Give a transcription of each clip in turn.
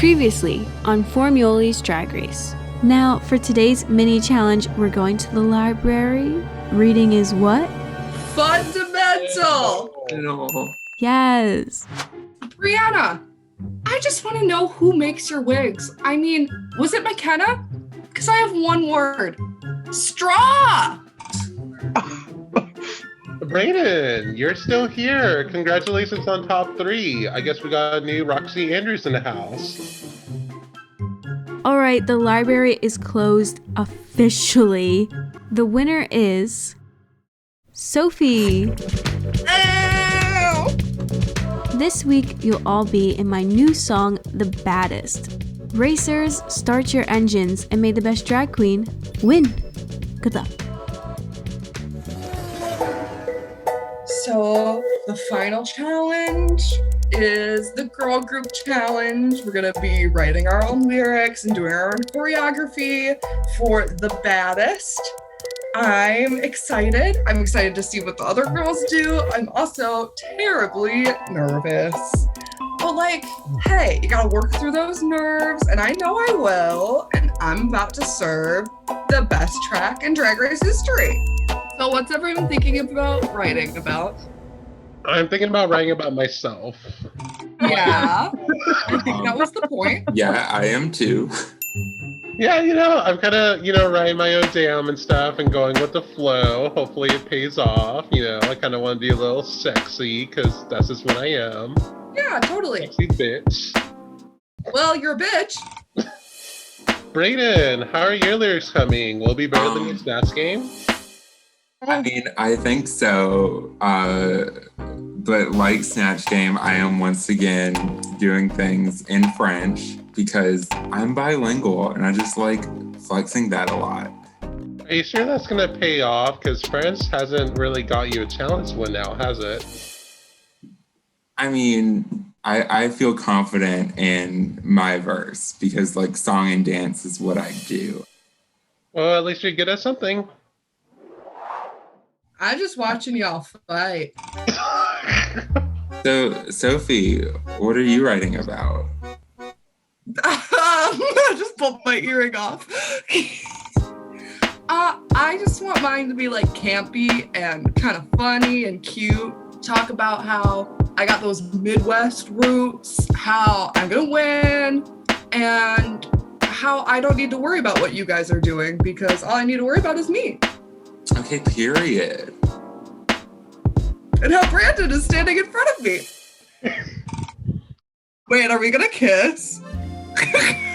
Previously on Formuoli's Drag Race. Now, for today's mini challenge, we're going to the library. Reading is what? Fundamental! No. Yes. Brianna, I just want to know who makes your wigs. I mean, was it McKenna? Because I have one word. Straw! Brayden, you're still here. Congratulations on top 3. I guess we got a new Roxy Andrews in the house. All right, the library is closed officially. The winner is Sophie. Ow! This week, you'll all be in my new song, The Baddest. Racers, start your engines and may the best drag queen win. Good luck. So, the final challenge is the girl group challenge. We're gonna be writing our own lyrics and doing our own choreography for The Baddest. I'm excited. I'm excited to see what the other girls do. I'm also terribly nervous. But hey, you gotta work through those nerves, and I know I will, and I'm about to serve the best track in Drag Race history. So what's everyone thinking about writing about? I'm thinking about writing about myself. Yeah, I think that was the point. Yeah, I am too. Yeah, I'm kind of, writing my own jam and stuff and going with the flow. Hopefully it pays off. I kind of want to be a little sexy because that's just what I am. Yeah, totally. Sexy bitch. Well, you're a bitch. Brayden, how are your lyrics coming? Will it be better than your Snatch game? I mean, I think so. But like Snatch Game, I am once again doing things in French because I'm bilingual and I just like flexing that a lot. Are you sure that's going to pay off? Because French hasn't really got you a challenge win now, has it? I mean, I feel confident in my verse because song and dance is what I do. Well, at least you're good at something. I'm just watching y'all fight. So, Sophie, what are you writing about? I just pulled my earring off. I just want mine to be campy and kind of funny and cute. Talk about how I got those Midwest roots, how I'm gonna win, and how I don't need to worry about what you guys are doing because all I need to worry about is me. Okay, period. And how Brandon is standing in front of me. Wait, are we gonna kiss?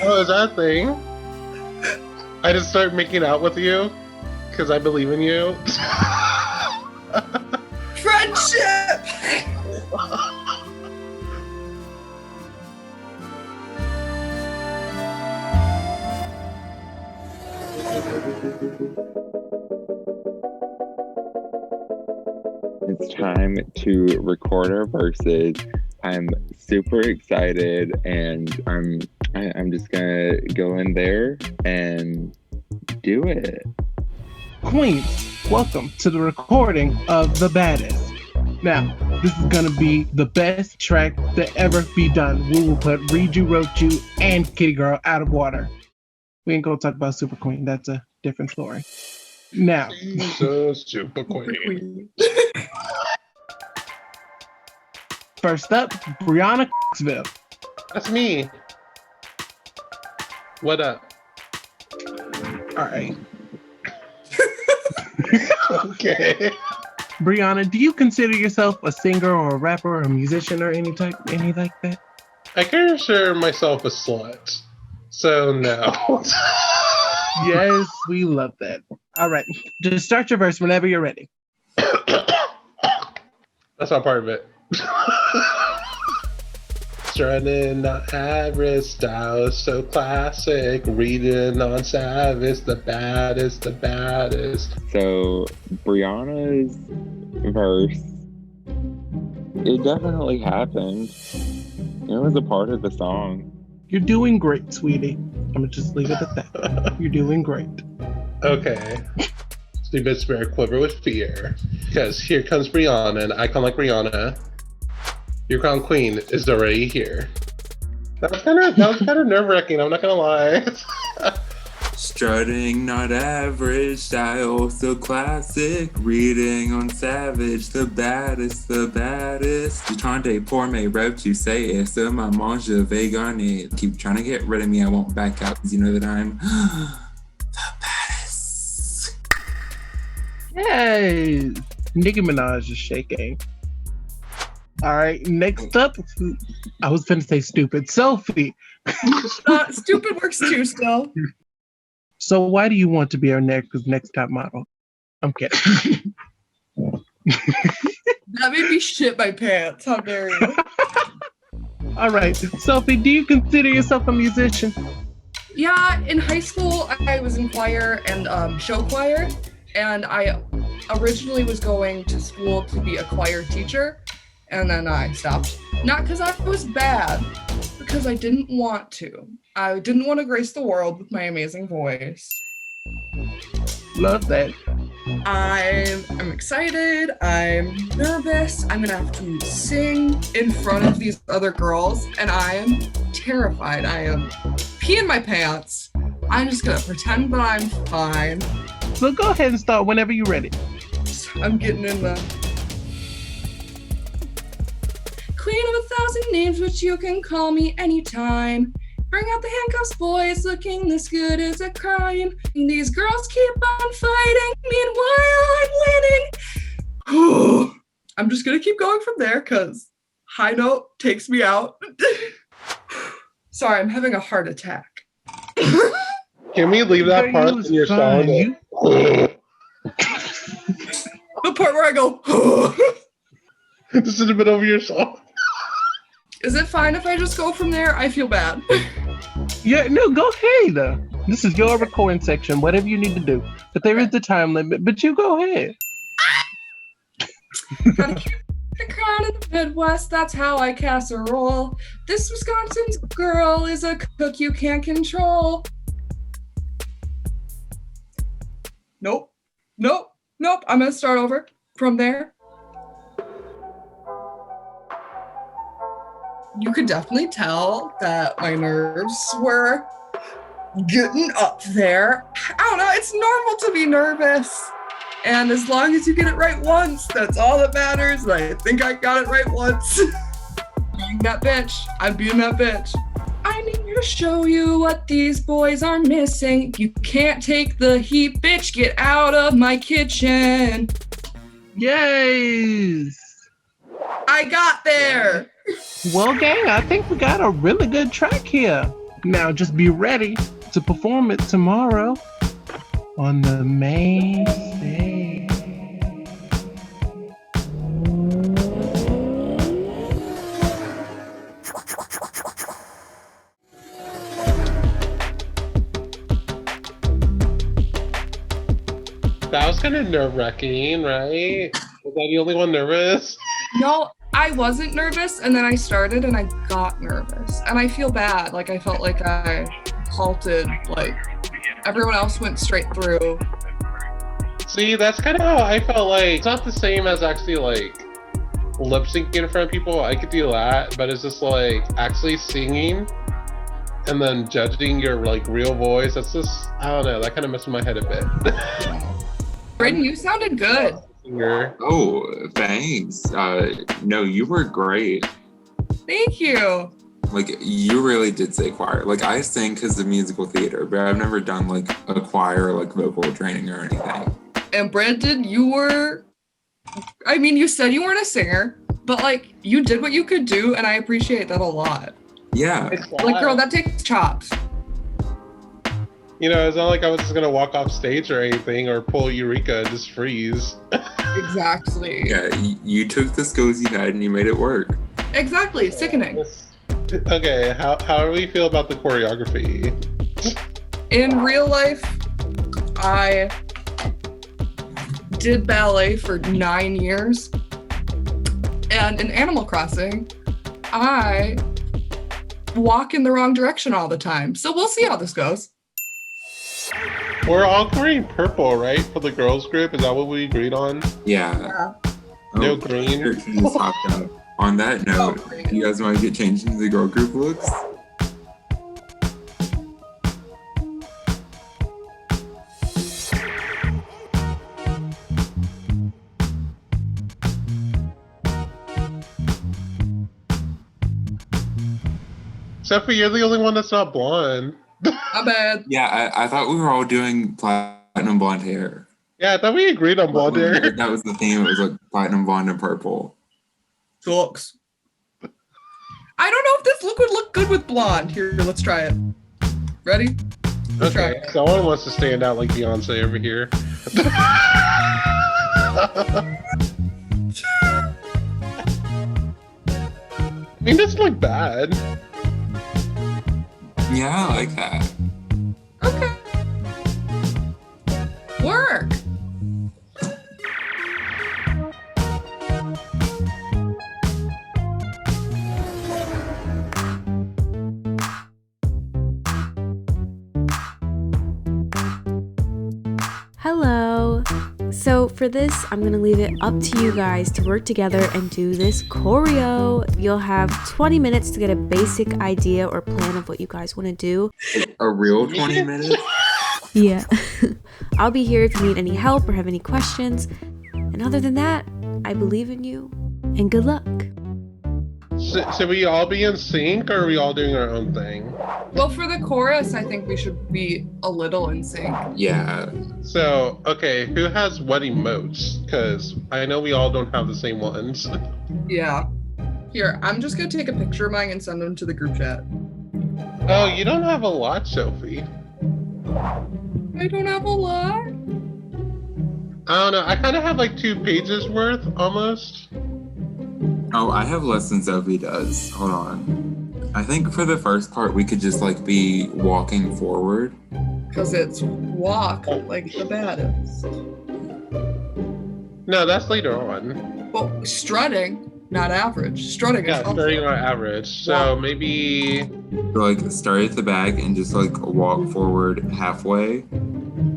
Oh, is that a thing? I just start making out with you because I believe in you. Friendship! It's time to record our verses. I'm super excited, and I'm just gonna go in there and do it. Queens, welcome to the recording of The Baddest. Now, this is gonna be the best track to ever be done. We will put Read You, Wrote You, and Kitty Girl out of water. We ain't gonna talk about Super Queen. That's a different story. Now, Jesus, Super Queen. first up, Brianna Knoxville. That's me. What up? All right. Okay. Brianna, do you consider yourself a singer or a rapper or a musician or any like that? I consider myself a slut. So no. Yes, we love that. All right. Just start your verse whenever you're ready. That's not part of it. Strutting the average style, so classic. Reading on Savage, the baddest, the baddest. So Brianna's verse, it definitely happened. It was a part of the song. You're doing great, sweetie. I'm gonna just leave it at that. You're doing great. Okay. Stupid spirit quiver with fear. Because here comes Brianna, an icon like Rihanna. Your crown queen is already here. That was kind of nerve-wracking, I'm not gonna lie. Strutting, not average, style so classic. Reading on Savage, the baddest, the baddest. Du temps pour mes rêves, tu sais, et ce moment je vais gagner. Keep trying to get rid of me, I won't back out, because you know that I'm the baddest. Yay! Nicki Minaj is shaking. All right, next up, I was going to say stupid. Sophie. Stupid works too still. So why do you want to be our next top model? I'm kidding. That made me shit my pants. How dare you? All right, Sophie, do you consider yourself a musician? Yeah, in high school, I was in choir and show choir, and I originally was going to school to be a choir teacher, and then I stopped. Not because I was bad, because I didn't want to. I didn't want to grace the world with my amazing voice. Love that. I'm excited, I'm nervous, I'm gonna have to sing in front of these other girls, and I am terrified. I am peeing my pants. I'm just gonna pretend that I'm fine. So go ahead and start whenever you're ready. I'm getting in the queen of 1,000 names, which you can call me anytime. Bring out the handcuffs, boys, looking this good is a crime. These girls keep on fighting, meanwhile I'm winning. I'm just gonna keep going from there, because high note takes me out. Sorry, I'm having a heart attack. Can we leave that part in your song? The part where I go, This is a bit over your song. is it fine if I just go from there? I feel bad. Yeah, no, go ahead. This is your recording section, whatever you need to do. But there is a time limit, but you go ahead. Gotta keep the crown in the Midwest, that's how I casserole. This Wisconsin's girl is a cook you can't control. Nope. I'm gonna start over from there. You could definitely tell that my nerves were getting up there. I don't know, it's normal to be nervous. And as long as you get it right once, that's all that matters. And I think I got it right once. Being that bitch. I'm being that bitch. I need to show you what these boys are missing. You can't take the heat, bitch. Get out of my kitchen. Yes. I got there. Well, gang, I think we got a really good track here. Now just be ready to perform it tomorrow on the main stage. That was kind of nerve-wracking, right? Was I the only one nervous? No, I wasn't nervous, and then I started and I got nervous. And I feel bad. Like, I felt like I halted. Like, everyone else went straight through. See, that's kind of how I felt like. It's not the same as actually, like, lip syncing in front of people. I could do that, but it's just like actually singing and then judging your, like, real voice. That's just, I don't know, that kind of messed with my head a bit. Brayden, you sounded good. Oh, thanks. No, you were great. Thank you. Like, you really did say choir. Like, I sing because of musical theater, but I've never done, like, a choir, like, vocal training or anything. And Brandon, you said you weren't a singer, but, like, you did what you could do, and I appreciate that a lot. Yeah. Like, girl, that takes chops. You know, it's not like I was just gonna walk off stage or anything or pull Eureka and just freeze. Exactly. Yeah, you took the skills you had and you made it work. Exactly. Sickening. Okay, how do we feel about the choreography? In real life, I did ballet for 9 years. And in Animal Crossing, I walk in the wrong direction all the time. So we'll see how this goes. We're all wearing purple, right? For the girls group, is that what we agreed on? Yeah. No green. Just hopped up. On that note, you guys want to get changed into the girl group looks? Sophie, you're the only one that's not blonde. My bad. Yeah, I thought we were all doing platinum blonde hair. Yeah, I thought we agreed on blonde hair. That was the theme. It was like platinum blonde and purple. Sucks. I don't know if this look would look good with blonde. Here, let's try it. Ready? Let's try Okay, it. someone wants to stand out like Beyonce over here. I mean, doesn't look bad. Yeah, I like that. Okay. Work. Hello. So for this, I'm gonna leave it up to you guys to work together and do this choreo. You'll have 20 minutes to get a basic idea or plan of what you guys want to do. A real 20 minutes? Yeah. I'll be here if you need any help or have any questions. And other than that, I believe in you and good luck. Should we all be in sync, or are we all doing our own thing? Well, for the chorus, I think we should be a little in sync. Yeah. So, okay, who has what emotes? Because I know we all don't have the same ones. Yeah. Here, I'm just gonna take a picture of mine and send them to the group chat. Oh, you don't have a lot, Sophie. I don't have a lot. I don't know. I kind of have like 2 pages worth, almost. Oh, I have less than Sophie does. Hold on. I think for the first part, we could just like be walking forward. Because it's walk like the baddest. No, that's later on. Well, strutting, not average. Strutting Yeah, is also starting on average. So Wow. maybe. So, like start at the back and just like walk forward halfway.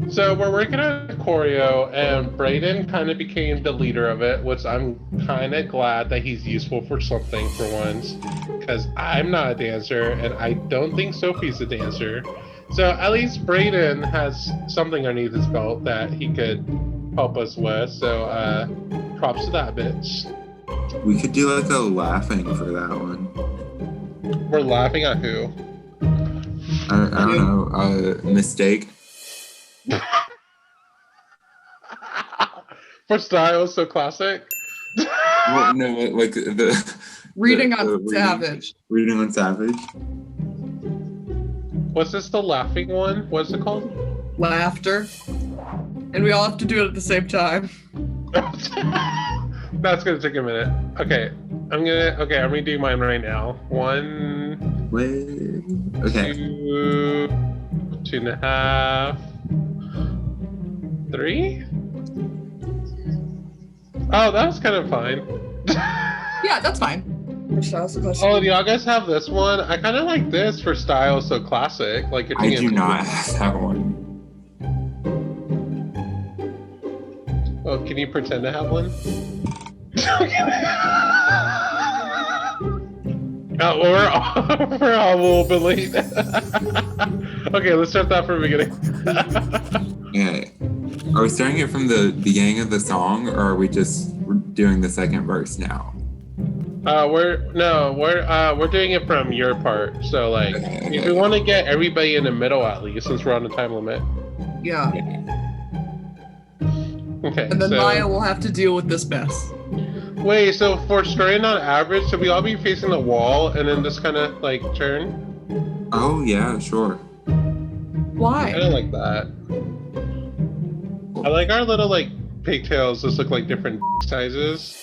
So we're working on choreo, and Brayden kind of became the leader of it, which I'm kind of glad that he's useful for something for once, because I'm not a dancer, and I don't think Sophie's a dancer. So at least Brayden has something underneath his belt that he could help us with. So props to that bitch. We could do like a laughing for that one. We're laughing at who? I don't know. Mistake. For style, so classic. Well, no, like the reading the on Savage. Reading on Savage. What's this, the laughing one? What's it called? Laughter. And we all have to do it at the same time. That's gonna take a minute. Okay, I'm redoing mine right now. 1, Wait. Okay. 2, 2.5, 3. Oh, that was kind of fine. Yeah, that's fine. Oh, do y'all guys have this one? I kind of like this for style, so classic. Like I do not have that one. Oh, can you pretend to have one? Oh, we're all a little bit late. Okay, let's start that from the beginning. Okay. Are we starting it from the beginning of the song, or are we just doing the second verse now? We're doing it from your part. So like, Okay. if we want to get everybody in the middle at least, since we're on a time limit. Yeah. Okay. And then so, Maya will have to deal with this mess. Wait, so for starting on average, should we all be facing the wall and then just kind of like turn? Oh yeah, sure. I Why? kind of like that. I like our little like pigtails just look like different sizes.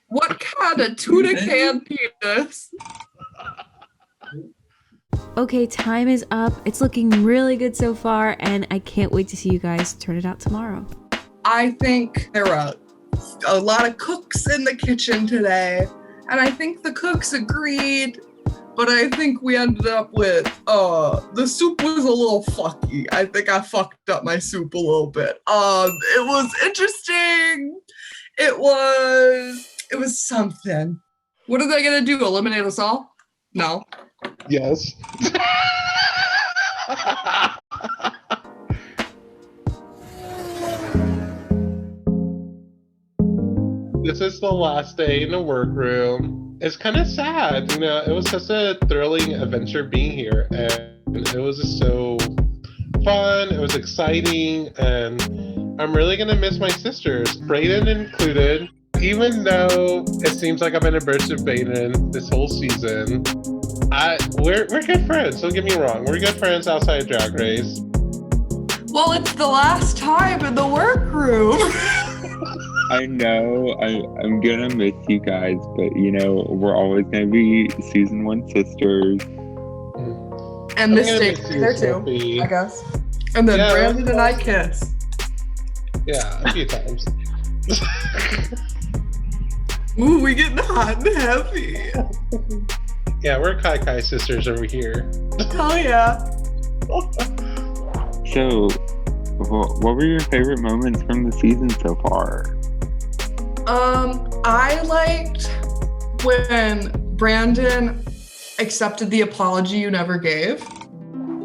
What kind of tuna can penis? Okay, time is up. It's looking really good so far, and I can't wait to see you guys turn it out tomorrow. I think there are a lot of cooks in the kitchen today, and I think the cooks agreed, but I think we ended up with, the soup was a little fucky. I think I fucked up my soup a little bit. It was interesting. It was something. What are they gonna do, eliminate us all? No. Yes. This is the last day in the workroom. It's kind of sad, you know. It was such a thrilling adventure being here, and it was just so fun. It was exciting, and I'm really gonna miss my sisters, Brayden included. Even though it seems like I've been a burst of Brayden this whole season, we're good friends. Don't get me wrong. We're good friends outside Drag Race. Well, it's the last time in the workroom. I know I'm gonna miss you guys, but you know, we're always gonna be season 1 sisters. And Mistake there too, Sophie. I guess. And then Yeah. Brandon and I kiss. Yeah, a few times. Ooh, we getting hot and heavy. Yeah, we're Kai Kai sisters over here. Hell yeah. So, what were your favorite moments from the season so far? I liked when Brandon accepted the apology you never gave.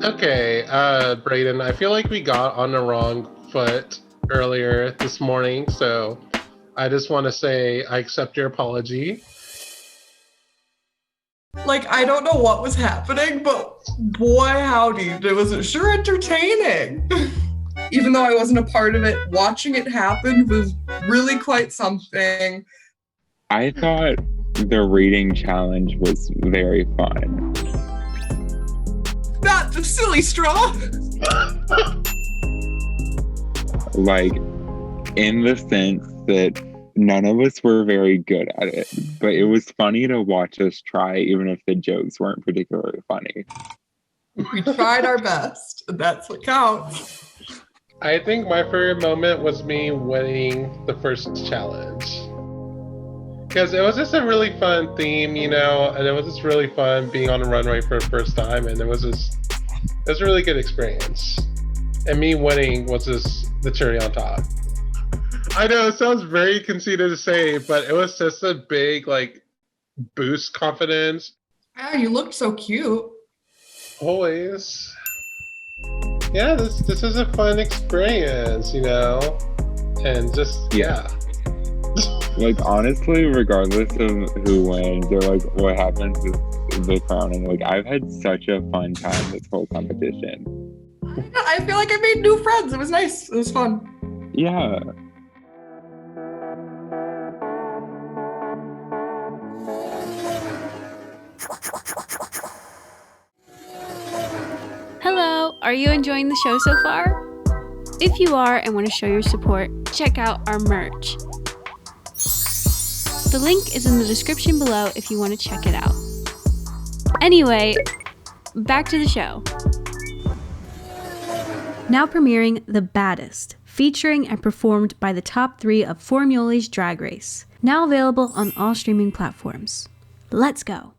Okay, Brayden, I feel like we got on the wrong foot earlier this morning, so I just want to say I accept your apology. Like, I don't know what was happening, but boy howdy, it was sure entertaining. Even though I wasn't a part of it, watching it happen was really quite something. I thought the reading challenge was very fun. Not the silly straw. Like, in the sense that none of us were very good at it, but it was funny to watch us try, even if the jokes weren't particularly funny. We tried our best, and that's what counts. I think my favorite moment was me winning the first challenge. Because it was just a really fun theme, you know, and it was just really fun being on the runway for the first time, and it was a really good experience. And me winning was just the cherry on top. I know it sounds very conceited to say, but it was just a big, like, boost confidence. Yeah, you looked so cute. Always. Yeah, this is a fun experience, you know? And just, yeah. Like, honestly, regardless of who wins or, like, what happens with the crowning, like, I've had such a fun time this whole competition. I feel like I made new friends. It was nice. It was fun. Yeah. Hello, are you enjoying the show so far? If you are and want to show your support, check out our merch. The link is in the description below if you want to check it out. Anyway, back to the show. Now premiering The Baddest, featuring and performed by the top 3 of Formuoli's Drag Race. Now available on all streaming platforms. Let's go.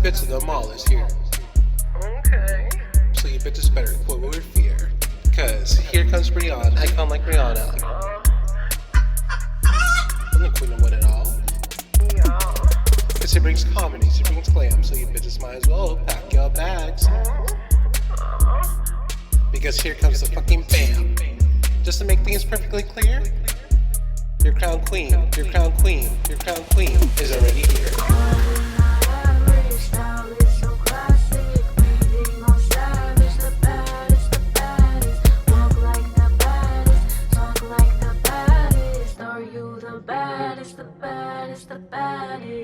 Bits of the mall is here. Okay. So you bitches better quit with fear. Cause here comes Rihanna. I come like Rihanna. I'm the queen of it all. Yeah. Cause she brings comedy, she brings glam. So you bitches might as well pack your bags. Because here comes the fucking bam. Just to make things perfectly clear, your crown queen, your crown queen, your crown queen is already here.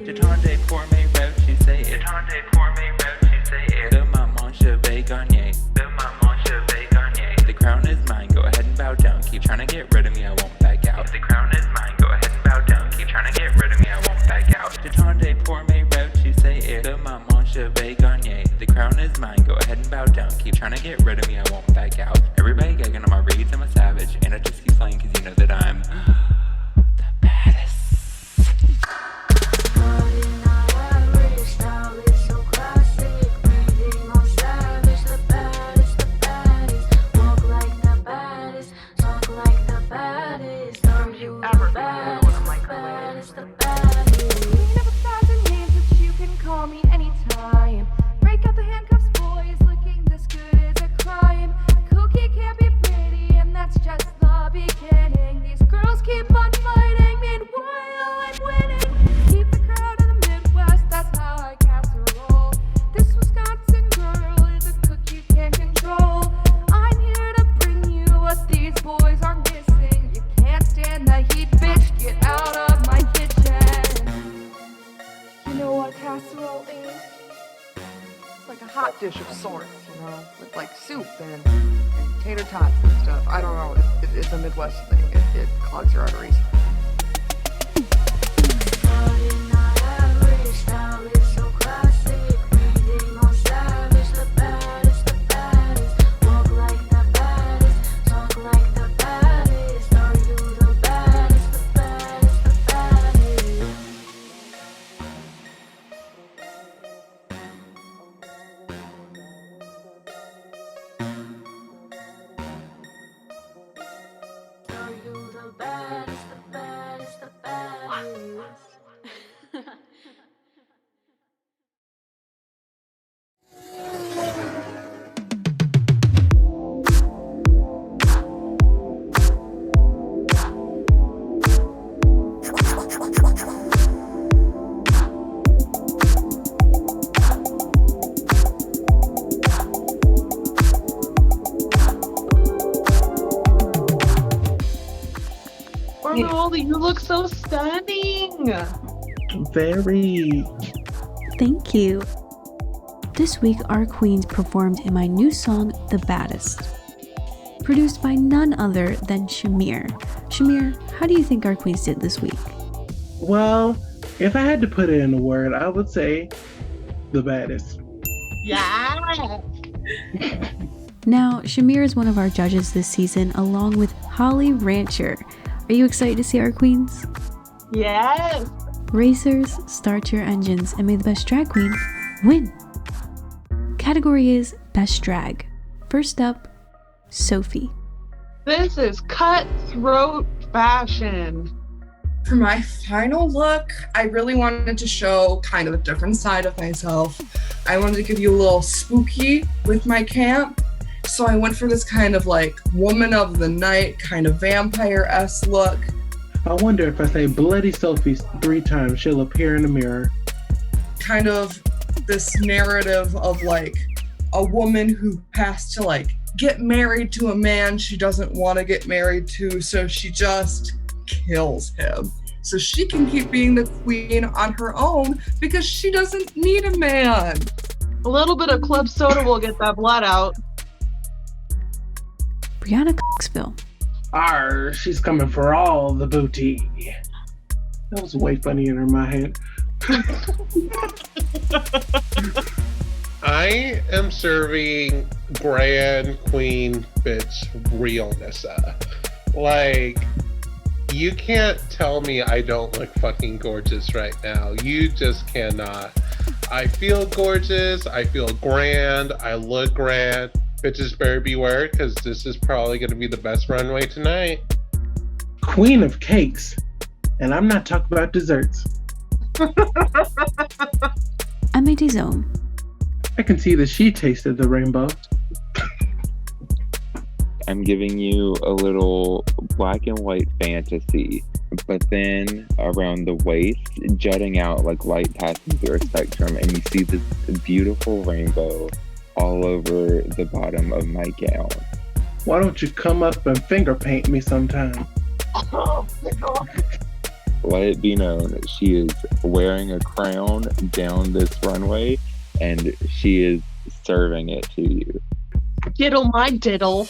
Attendez pour mes rêves, tu sais. Attendez pour mes rêves, tu sais. De maman, je vais gagner. De maman, je vais gagner. The crown is mine, go ahead and bow down. Keep trying to get rid of me, I won't back out. If the crown is mine, go ahead and bow down. Keep trying to get rid of me, I won't back out. Attendez pour mes rêves, tu sais. De maman, je vais gagner. The crown is mine, go ahead and bow down. Keep trying to get rid of me, I won't back out. Everybody gagging on my reads and my ever seen one of my colors. Queen of 1,000 names, but you can call me anytime. Break out the handcuffs, boys. Looking this good is a crime. Cookie can't be pretty, and that's just the beginning. These girls keep on fighting, meanwhile I'm winning. Keep the crowd in the Midwest, that's how I casserole. This Wisconsin girl is a cook you can't control. I'm here to bring you what these boys are missing. You can't stand the heat, bitch, get out of my kitchen. You know what casserole is? It's like a hot dish of sorts, you know, with like soup and tater tots and stuff. I don't know, it's a Midwest thing. It clogs your arteries. Formuoli, you look so stunning. Very. Thank you. This week, our queens performed in my new song, The Baddest, produced by none other than Shamir. Shamir, how do you think our queens did this week? Well, if I had to put it in a word, I would say the baddest. Yeah. Now, Shamir is one of our judges this season, along with Holly Rancher. Are you excited to see our queens? Yes. Racers, start your engines, and may the best drag queen win. Category is Best Drag. First up, Sophie. This is cutthroat fashion. For my final look, I really wanted to show kind of a different side of myself. I wanted to give you a little spooky with my camp. So I went for this kind of like woman of the night, kind of vampire-esque look. I wonder if I say Bloody Sophie 3 times, she'll appear in the mirror. Kind of this narrative of like a woman who has to like get married to a man she doesn't want to get married to, so she just kills him. So she can keep being the queen on her own because she doesn't need a man. A little bit of club soda will get that blood out. Brianna Coxville. Arr, she's coming for all the booty. That was way funnier in my head. I am serving Grand Queen bitch realness. Like, you can't tell me I don't look fucking gorgeous right now. You just cannot. I feel gorgeous. I feel grand. I look grand. Bitches better beware, because this is probably going to be the best runway tonight. Queen of cakes. And I'm not talking about desserts. MAD Zone. I can see that she tasted the rainbow. I'm giving you a little black and white fantasy, but then around the waist, jutting out like light passing through a spectrum, and you see this beautiful rainbow all over the bottom of my gown. Why don't you come up and finger paint me sometime? Let it be known, she is wearing a crown down this runway, and she is serving it to you. Diddle my diddle.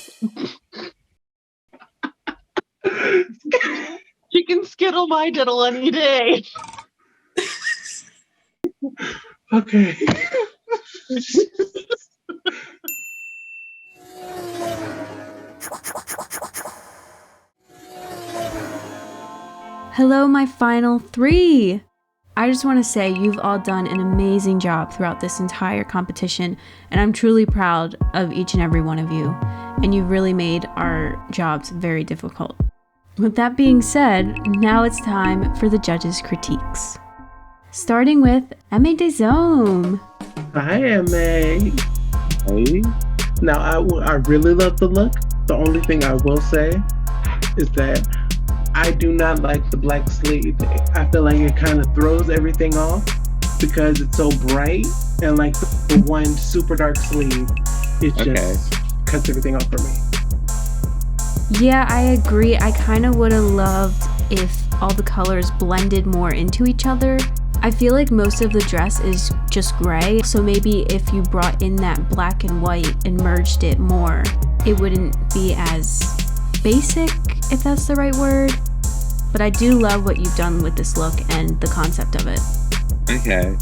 She can skittle my diddle any day. Okay. Hello, my final 3. I just want to say you've all done an amazing job throughout this entire competition, and I'm truly proud of each and every one of you, and you've really made our jobs very difficult. With that being said, now it's time for the judges' critiques. Starting with Aimé des Hommes. Hi, Emma. Hey? Now, I really love the look. The only thing I will say is that I do not like the black sleeve. I feel like it kind of throws everything off because it's so bright, and like the one super dark sleeve, it just cuts everything off for me. Yeah, I agree. I kind of would have loved if all the colors blended more into each other. I feel like most of the dress is just gray, so maybe if you brought in that black and white and merged it more, it wouldn't be as basic, if that's the right word. But I do love what you've done with this look and the concept of it. Okay.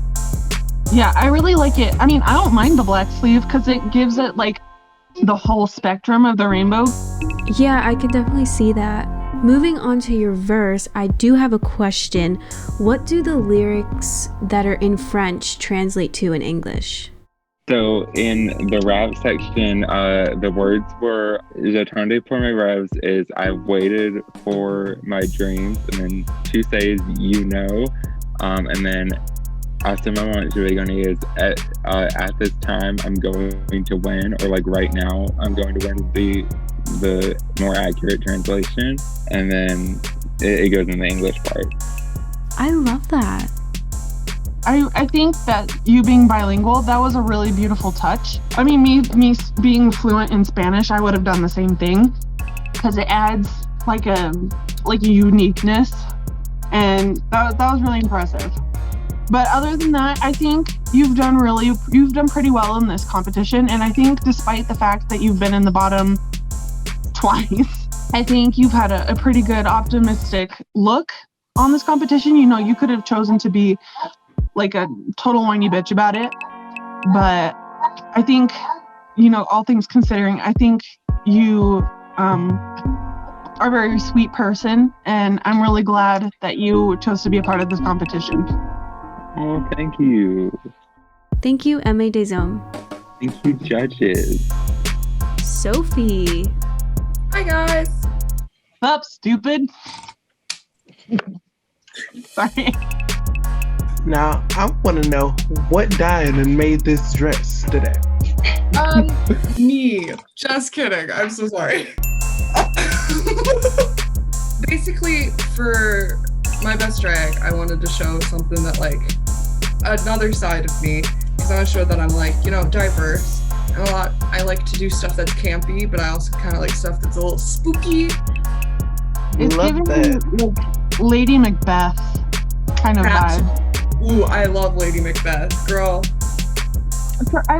Yeah, I really like it. I mean, I don't mind the black sleeve because it gives it like the whole spectrum of the rainbow. Yeah, I can definitely see that. Moving on to your verse, I do have a question. What do the lyrics that are in French translate to in English? So in the rap section, the words were "J'attendais pour mes rêves" is "I waited for my dreams," and then "Tu sais, you know," and then "À ce moment je vais gagner" is at this time I'm going to win, or like right now I'm going to win, the more accurate translation, and then it goes in the English part. I love that. I think that you being bilingual, that was a really beautiful touch. I mean, me being fluent in Spanish, I would have done the same thing because it adds like a uniqueness, and that was really impressive. But other than that, I think you've done pretty well in this competition, and I think despite the fact that you've been in the bottom twice, I think you've had a pretty good optimistic look on this competition. You know, you could have chosen to be like a total whiny bitch about it, but I think, you know, all things considering, I think you are a very sweet person, and I'm really glad that you chose to be a part of this competition. Oh, thank you. Thank you, Aimé des Hommes. Thank you, judges. Sophie. Hi, guys. Up, stupid. Sorry. Now, I want to know what died and made this dress today. Me. Just kidding. I'm so sorry. Basically, for my best drag, I wanted to show something that, like, another side of me, because I want to show that I'm, like, you know, diverse. And I like to do stuff that's campy, but I also kind of like stuff that's a little spooky. It's Love giving that. like Lady Macbeth kind of vibe. Ooh, I love Lady Macbeth, girl. I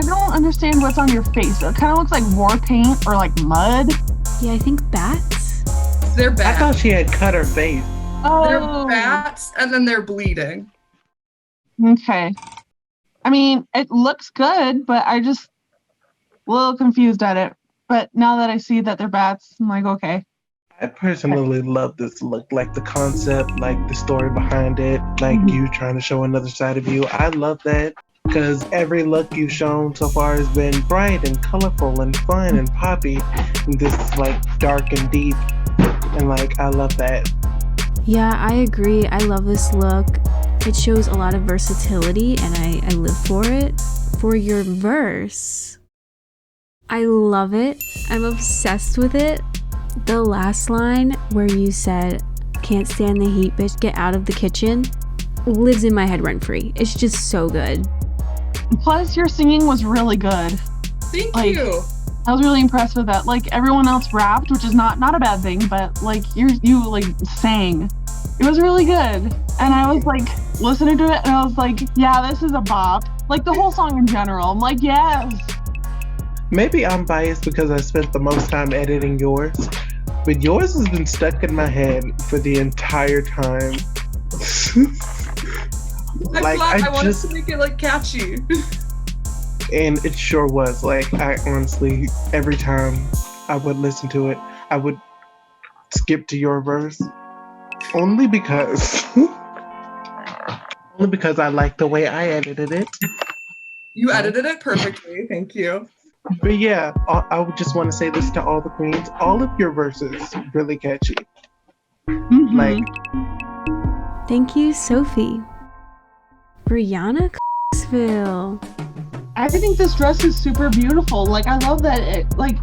don't understand what's on your face. It kind of looks like war paint or like mud. Yeah, I think bats. They're I bats. thought she had cut her face. They're Oh, bats, and then they're bleeding. okay. I mean, it looks good, but I just a little confused at it. But now that I see that they're bats, I'm like, okay. I personally love this look, like the concept, like the story behind it, like you trying to show another side of you. I love that because every look you've shown so far has been bright and colorful and fun and poppy. And this is like dark and deep, and like I love that. Yeah, I agree. I love this look. It shows a lot of versatility, and I live for it. For your verse, I love it. I'm obsessed with it. The last line where you said, "Can't stand the heat, bitch, get out of the kitchen," lives in my head rent free. It's just so good. Plus, your singing was really good. Thank you. I was really impressed with that. Like everyone else rapped, which is not a bad thing, but like you like sang. It was really good. And I was like listening to it and I was like, yeah, this is a bop. Like the whole song in general. I'm like, yes. Maybe I'm biased because I spent the most time editing yours, but yours has been stuck in my head for the entire time. I wanted to make it like catchy. And it sure was. Like, I honestly, every time I would listen to it, I would skip to your verse. Only because I like the way I edited it. You edited it perfectly. Thank you. But yeah, I would just want to say this to all the queens. All of your verses really catchy. Mhm. Like, Thank you, Sophie. Brianna Clarksville. I think this dress is super beautiful. Like, I love that it, like,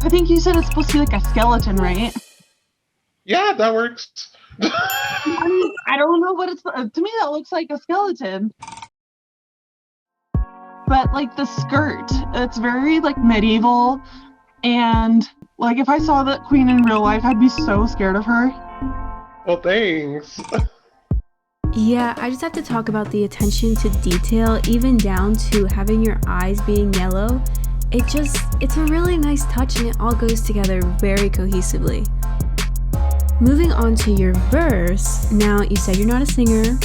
I think you said it's supposed to be like a skeleton, right? Yeah, that works. I mean, I don't know what it's, to me that looks like a skeleton. But like the skirt, it's very like medieval, and like if I saw that queen in real life, I'd be so scared of her. Well, thanks. Yeah, I just have to talk about the attention to detail, even down to having your eyes being yellow. It's a really nice touch and it all goes together very cohesively. Moving on to your verse, now you said you're not a singer.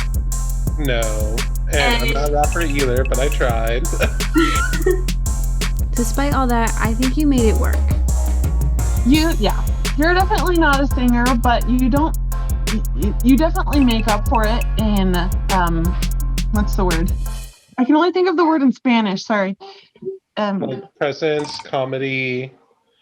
No. And I'm not a rapper either, but I tried. Despite all that, I think you made it work. You're definitely not a singer, but you definitely make up for it in, what's the word? I can only think of the word in Spanish, sorry. Like presence, comedy.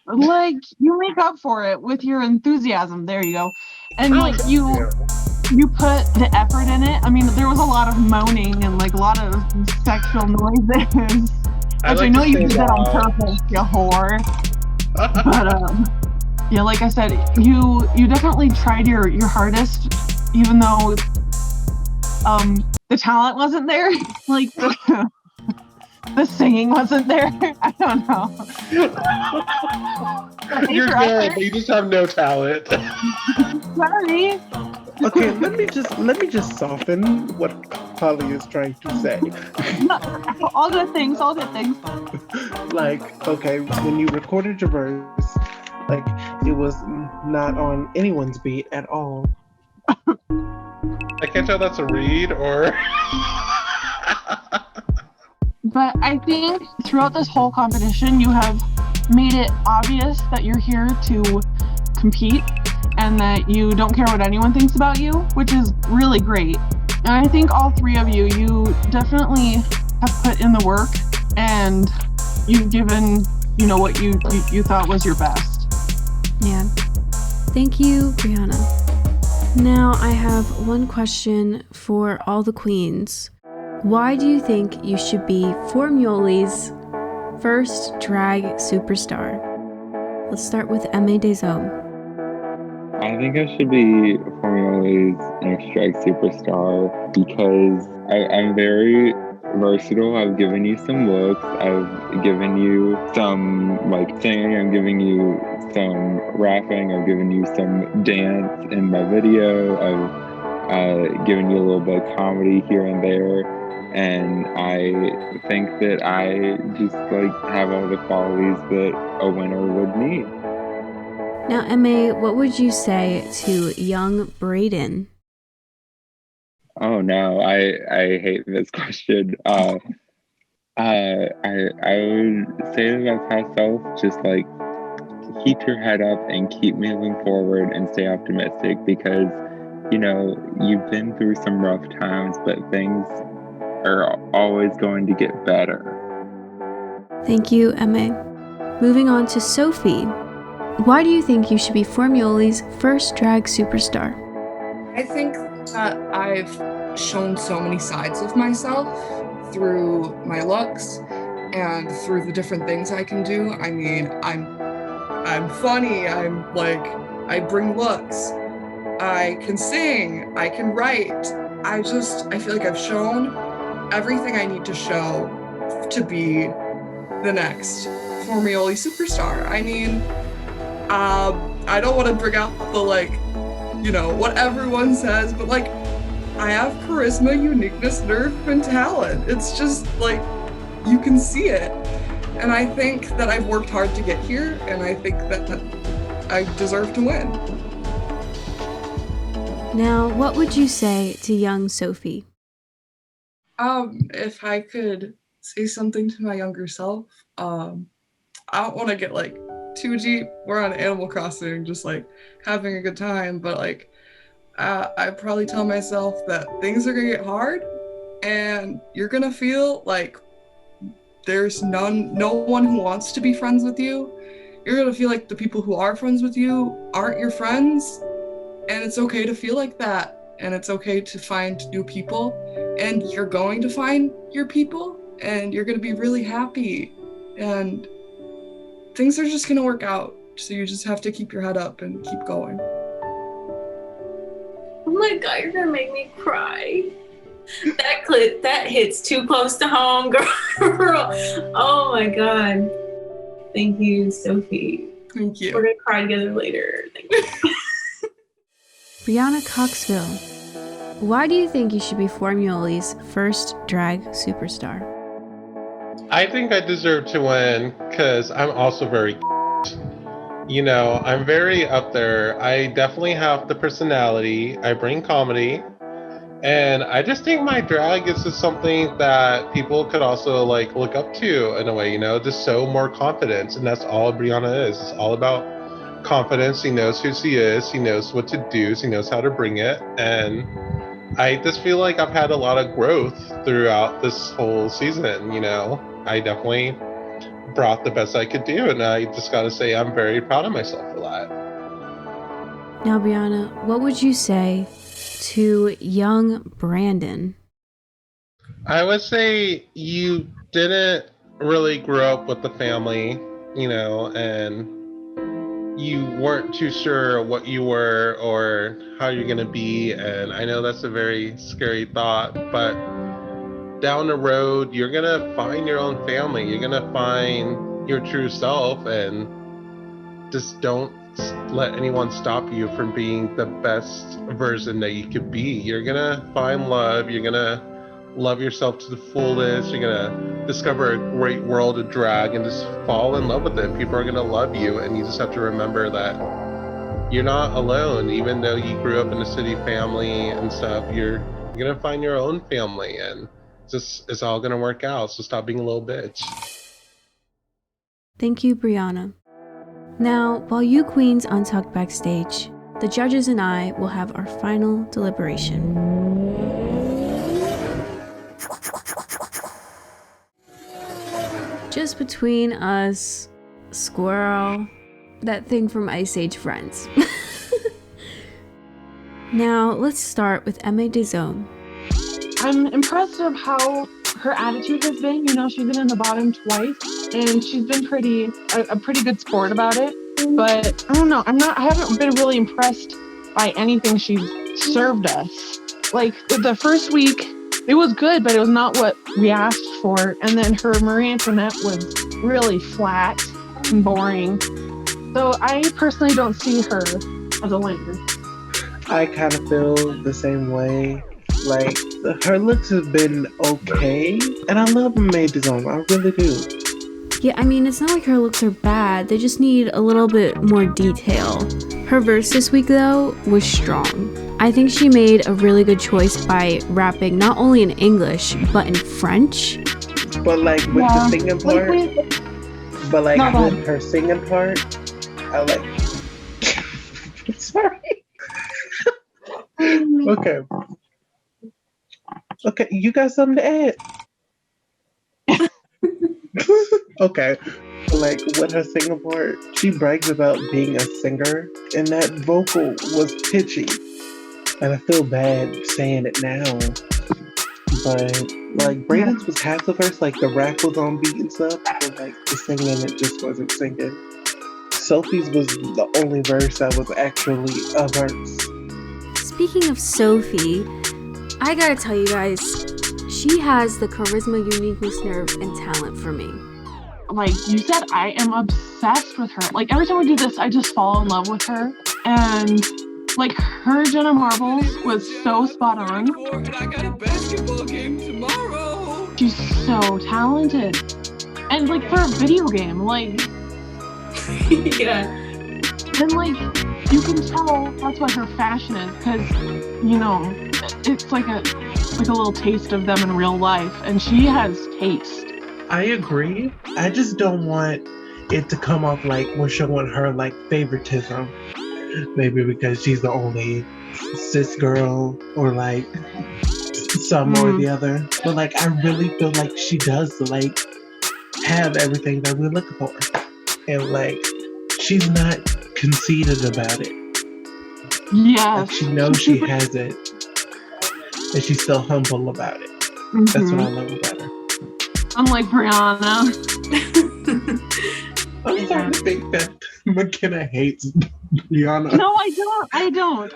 Like you make up for it with your enthusiasm. There you go. And Oh, like thank you put the effort in it. I mean, there was a lot of moaning and like a lot of sexual noises. Which I know you did that on purpose, you whore. But yeah, like I said, you definitely tried your hardest, even though the talent wasn't there. Like the singing wasn't there. I don't know. You're good, but you just have no talent. Sorry. okay, let me just soften what Holly is trying to say. All good things. Like, okay, when you recorded your verse, like it was not on anyone's beat at all. I can't tell that's a read or. But I think throughout this whole competition, you have made it obvious that you're here to compete and that you don't care what anyone thinks about you, which is really great. And I think all three of you definitely have put in the work and you've given, what you thought was your best. Yeah. Thank you, Brianna. Now I have one question for all the queens. Why do you think you should be Formuoli's first drag superstar? Let's start with M.A. Deso. I think I should be Formuoli's next drag superstar because I'm very versatile. I've given you some looks. I've given you some like singing. I'm giving you some rapping. I've given you some dance in my video. I've given you a little bit of comedy here and there. And I think that I just like have all the qualities that a winner would need. Now, M.A., what would you say to young Brayden? Oh no, I hate this question. I would say to my past self, just like keep your head up and keep moving forward and stay optimistic because you've been through some rough times, but things are always going to get better. Thank you, M.A. Moving on to Sophie. Why do you think you should be Formuoli's first drag superstar? I think that I've shown so many sides of myself through my looks and through the different things I can do. I mean, I'm funny, I bring looks, I can sing, I can write. I feel like I've shown everything I need to show to be the next Formuoli superstar. I mean, I don't want to bring out the what everyone says, but I have charisma, uniqueness, nerve, and talent. It's just you can see it. And I think that I've worked hard to get here, and I think that I deserve to win. Now, what would you say to young Sophie? If I could say something to my younger self, I don't want to get too deep. We're on Animal Crossing, just having a good time, but I'd probably tell myself that things are gonna get hard and you're gonna feel there's no one who wants to be friends with you. You're gonna feel like the people who are friends with you aren't your friends, and it's okay to feel like that, and it's okay to find new people, and you're going to find your people, and you're gonna be really happy, and things are just gonna work out. So you just have to keep your head up and keep going. Oh my God, you're gonna make me cry. That clip, that hits too close to home, girl. Oh my God. Thank you, Sophie. Thank you. We're gonna cry together later. Thank you. Brianna Coxville, why do you think you should be Formuoli's first drag superstar? I think I deserve to win because I'm also very I'm very up there. I definitely have the personality. I bring comedy. And I just think my drag is just something that people could also look up to in a way, just show more confidence. And that's all Brianna is. It's all about confidence. She knows who she is. She knows what to do. She knows how to bring it. And I just feel like I've had a lot of growth throughout this whole season. I definitely brought the best I could do. And I just got to say, I'm very proud of myself for that. Now, Brianna, what would you say to young Brandon? I would say you didn't really grow up with the family, and you weren't too sure what you were or how you're going to be. And I know that's a very scary thought, but down the road, you're going to find your own family. You're going to find your true self, and just don't let anyone stop you from being the best version that you could be. You're gonna find love. You're gonna love yourself to the fullest. You're gonna discover a great world of drag and just fall in love with it. People are gonna love you, and you just have to remember that you're not alone. Even though you grew up in a city family and stuff, you're gonna find your own family, and it's all gonna work out. So stop being a little bitch. Thank you, Brianna. Now, while you queens untuck backstage, the judges and I will have our final deliberation. Just between us, squirrel, that thing from Ice Age Friends. Now, let's start with Emma DeZone. I'm impressed of how her attitude has been. She's been in the bottom twice, and she's been a pretty good sport about it. But I don't know. I haven't been really impressed by anything she's served us. Like the first week, it was good, but it was not what we asked for. And then her Marie Antoinette was really flat and boring. So I personally don't see her as a winner. I kind of feel the same way. Like, her looks have been okay, and I love May DeZone. I really do. Yeah, I mean, it's not like her looks are bad. They just need a little bit more detail. Her verse this week, though, was strong. I think she made a really good choice by rapping not only in English, but in French. But, with the singing part, with her singing part, I like... Sorry. Okay, you got something to add? Okay. With her singing part, she brags about being a singer, and that vocal was pitchy. And I feel bad saying it now. But, Brandon's was half the verse, the rap was on beat and stuff, but, the singing, it just wasn't singing. Sophie's was the only verse that was actually a verse. Speaking of Sophie, I gotta tell you guys, she has the charisma, uniqueness, nerve, and talent for me. Like you said, I am obsessed with her. Every time we do this, I just fall in love with her. And her Jenna Marbles was so spot on. And I got a basketball game tomorrow. She's so talented. And for a video game, Yeah. And you can tell that's what her fashion is, because it's like a little taste of them in real life, and she has taste. I agree. I just don't want it to come off like we're showing her favoritism. Maybe because she's the only cis girl or some or the other. But I really feel like she does have everything that we're looking for. And like, she's not conceited about it. Yes. Like, she knows she has it, and she's still humble about it. That's what I love about her. Unlike Brianna. I'm starting to think that McKenna hates Brianna. No, I don't.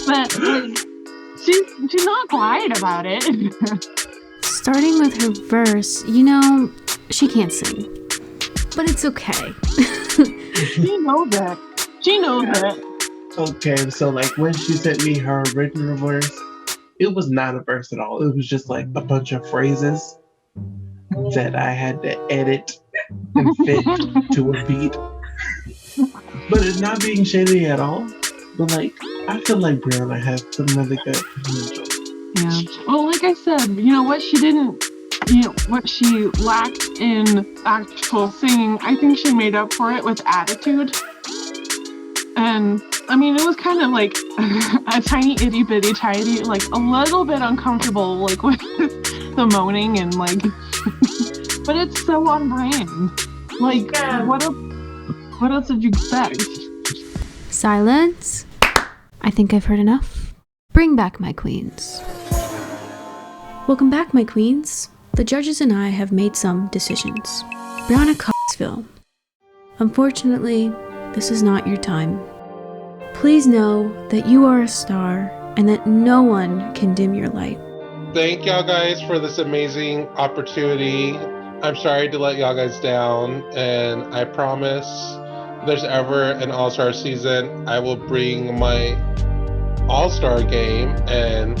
But like, she's not quiet about it. Starting with her verse, she can't sing. But it's okay. She knows it. Okay, so like when she sent me her original verse, it was not a verse at all. It was just like a bunch of phrases that I had to edit and fit to a beat. But it's not being shady at all. But like, I feel like Brianna has some really good potential. Yeah. Well, like I said, what she lacked in actual singing, I think she made up for it with attitude. And I mean, it was kind of like a tiny itty bitty tiny, like a little bit uncomfortable, like with the moaning and like, but it's so on brand. Like, what else did you expect? Silence. I think I've heard enough. Bring back my queens. Welcome back, my queens. The judges and I have made some decisions. Brianna Coxville. Unfortunately, this is not your time. Please know that you are a star and that no one can dim your light. Thank y'all guys for this amazing opportunity. I'm sorry to let y'all guys down, and I promise if there's ever an all-star season, I will bring my all-star game, and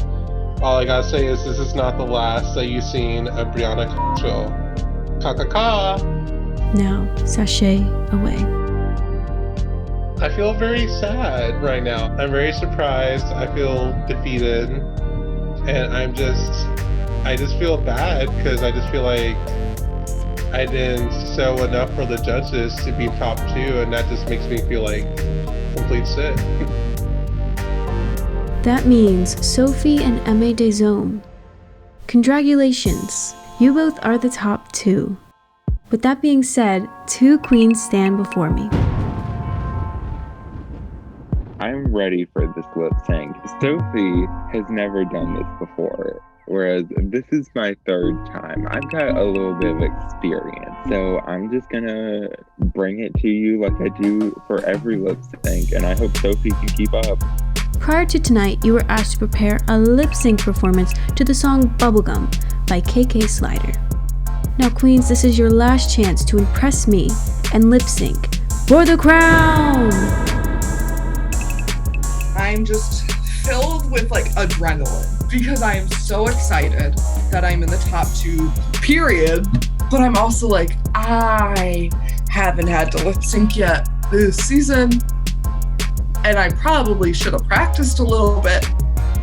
all I gotta say is this is not the last that you've seen of Brianna Coxville. Ka-ka-ka! Now, sashay away. I feel very sad right now. I'm very surprised. I feel defeated. And I just feel bad because I just feel like I didn't show enough for the judges to be top 2, and that just makes me feel like complete shit. That means Sophie and Aimé Deshomme. Congratulations, you both are the top 2. With that being said, 2 queens stand before me. I'm ready for this lip sync. Sophie has never done this before, whereas this is my 3rd time. I've got a little bit of experience, so I'm just gonna bring it to you like I do for every lip sync, and I hope Sophie can keep up. Prior to tonight, you were asked to prepare a lip sync performance to the song Bubblegum by KK Slider. Now, queens, this is your last chance to impress me and lip sync for the crown! I'm just filled with like adrenaline because I am so excited that I'm in the top 2, period. But I'm also like, I haven't had to lip sync yet this season. And I probably should have practiced a little bit.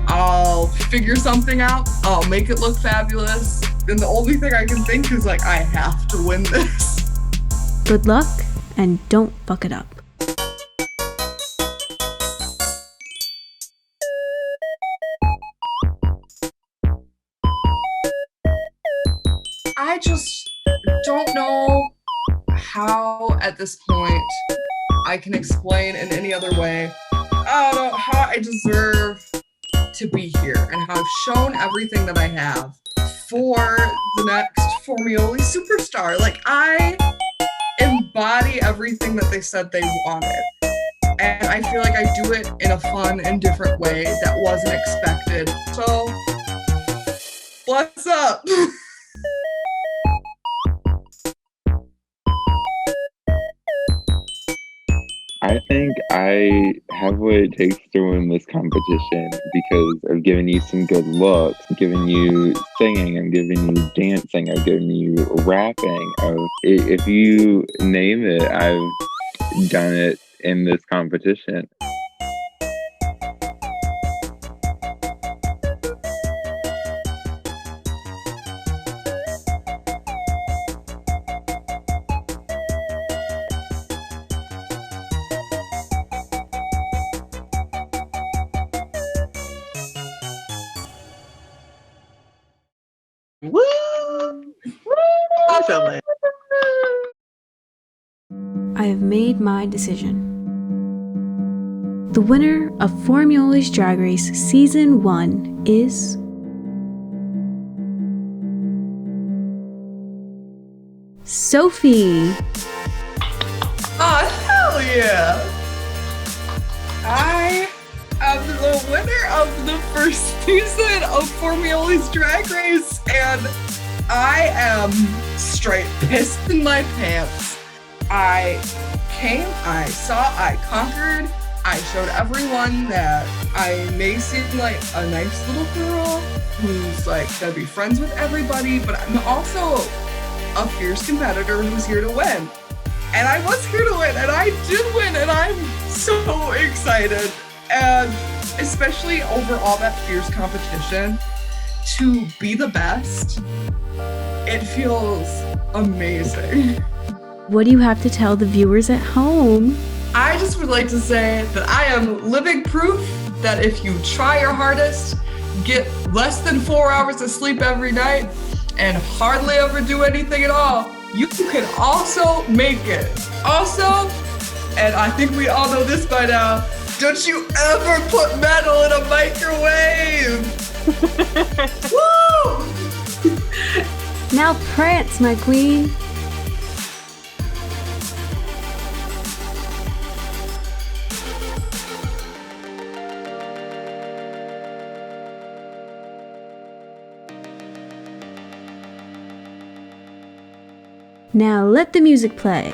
I'll figure something out. I'll make it look fabulous. And the only thing I can think is like, I have to win this. Good luck, and don't fuck it up. I just don't know how at this point I can explain in any other way how I deserve to be here and how I've shown everything that I have for the next Formuoli superstar. Like, I embody everything that they said they wanted. And I feel like I do it in a fun and different way that wasn't expected. So, what's up? I think I have what it takes to win this competition because I've given you some good looks, giving you singing, I'm giving you dancing, I've given you rapping. If you name it, I've done it in this competition. Woo! so much. I have made my decision. The winner of Formuoli's Drag Race Season 1 is... Sophie! Oh, hell yeah! I am the winner of the first season of Formuoli's Drag Race, and I am straight pissed in my pants. I came, I saw, I conquered. I showed everyone that I may seem like a nice little girl who's like gonna be friends with everybody, but I'm also a fierce competitor who's here to win. And I was here to win, and I did win, and I'm so excited. And especially over all that fierce competition, to be the best, it feels amazing. What do you have to tell the viewers at home? I just would like to say that I am living proof that if you try your hardest, get less than 4 hours of sleep every night, and hardly ever do anything at all, you can also make it. Also, and I think we all know this by now, don't you ever put metal in a microwave! Woo! Now prance, my queen. Now let the music play.